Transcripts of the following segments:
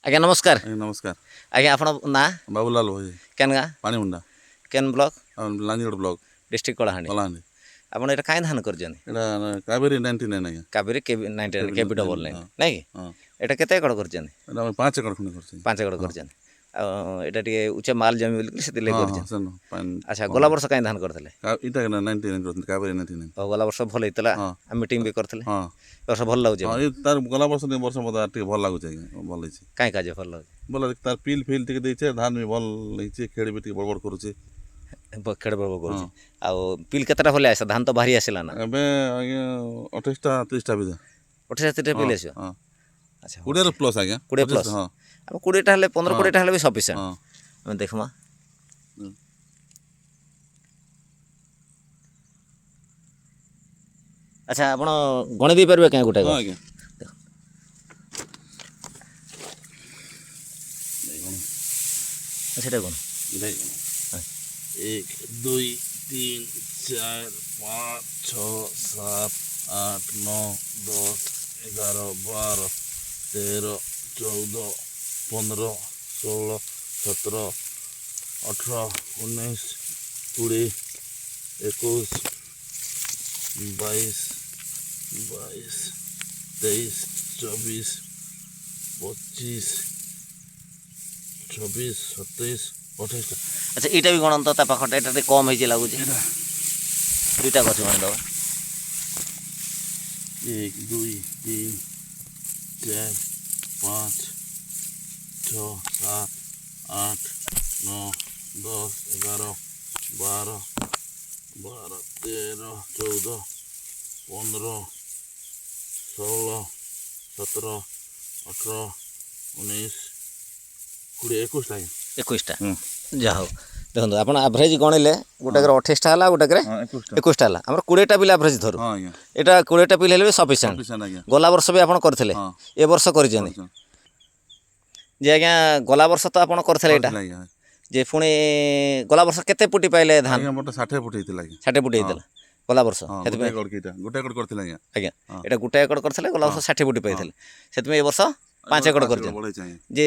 आज्ञा नमस्कार। नमस्कार आज्ञा आपण ना बाबूलाल भाई केन गाँ पानीमुंडा केन block Lanjigarh block district Kalahandi Kalahandi आपण एटा काई धान करजन एटा कावेरी 99 आज्ञा Kaveri KB 99 KB double nine नहीं हां एटा केते एकड़ करजन एटा 5 एकड़ खंड करछि 5 एकड़ करजन एटा टिके उच्च माल जमी बोल से दिले हां करजन सन अच्छा गोला वर्ष काई धान करथले इटा 99 करछि कावेरी 99 ओ गोला वर्ष भल हेतला आ मीटिंग भी करथले हां वर्ष भल लागु हां तार गोला वर्ष ने वर्ष मत टिके भल लागु छै भल छै काई काजे भल लागु बोला तार पील फील टिके दै छै धान भी भल लै छै खेड़ भी टिके बड़ करू छै खेड़ बड़ करू छै आ पील केतरा भले आसा धान तो भारी आसिला ना एबे 28 टा 30 टा भी 28 टा पील आसियो हां अच्छा 20 प्लस आज्ञा 20 प्लस हां अब 20 टा हले 15 20 टा हले भी सफिशिएंट हां हम देखमा अच्छा आपण गणी दे परबे काय गुटा हां आज्ञा सेटा कोन 1 2 3 4 5 6 7 8 9 10 11 12 13 14 15 16 17 18 19 20 21 22 22 23 24 25 26 27 28 अच्छा इटा भी गणन ता पाखटा एटा कम हे जे लागु छै दुईटा गछ गण दो 1 2 3 4 5 6 7 8 9 10 11 12 12 13 14 15 16 17 18 19 20 21 टाइम 21 टा जा हो देखो आपण एवरेज गणिले गोटाकर 28 टा हला गोटाकर 21 टा हला हमर 20 टा बिल एवरेज धरु हां आज्ञा एटा 20 टा बिल हेले सफिशिएंट सफिशिएंट आज्ञा गोला वर्ष भी आपण करथिले ए वर्ष करजनी जे आज्ञा गोला वर्ष तो आपण करथिले एटा जे पुणी गोला वर्ष केते पुटी पाइले धान आज्ञा मोटा 60 फुट हेतिला आज्ञा 60 पुटी हेतला गोला वर्ष हेतबे गोटे एकड़ करथिले आज्ञा आज्ञा एटा गोटे एकड़ करथिले गोला वर्ष 60 पुटी पाइथिले सेतमे ए वर्ष 5 एकड़ करजन जे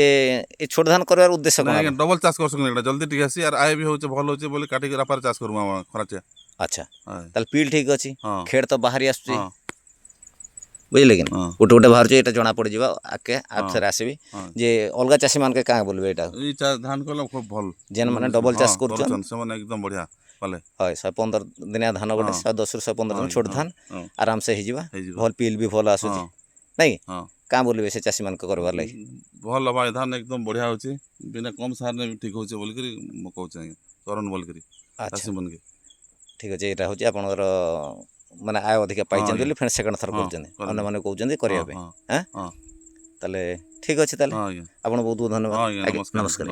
ए छोट धान करबार उद्देश्य कोन आज्ञा डबल चाष कर सकले जल्दी ठीक आसी यार आय भी होचे भल होचे बोले काटी के रापार चाष करू खराचे अच्छा ताल पील ठीक अछि खेड़ तो बाहरी आसुची हां बुझले कि गोटे गोटे बाहर जे एटा जना पड़ जिबा आके आप सर आसीबी जे अलगा चासी मान के का बोलबे एटा ई धान कोला खूब भल जेन माने डबल चाष करछन से माने एकदम बढ़िया पाले हाय 115 दिनिया धान गोटे 110 ରୁ 115 दिन छोट धान आराम से हिजिबा भल पील भी भल आसुची नहीं का बोलबे से चासी मान के करबार लागि भल भाई धान एकदम बढ़िया होची बिना कम सार ने ठीक होचे बोल करी म कहू छै करन बोल करी चासी मन के ठीक अछि एटा होची आपनकर माने आय अधिक पाइछन बोली फेर सेकंड थर करछन अन्य माने कहउछन करिया बे हैं ताले ठीक अछि ताले आपन बहुत बहुत धन्यवाद नमस्कार।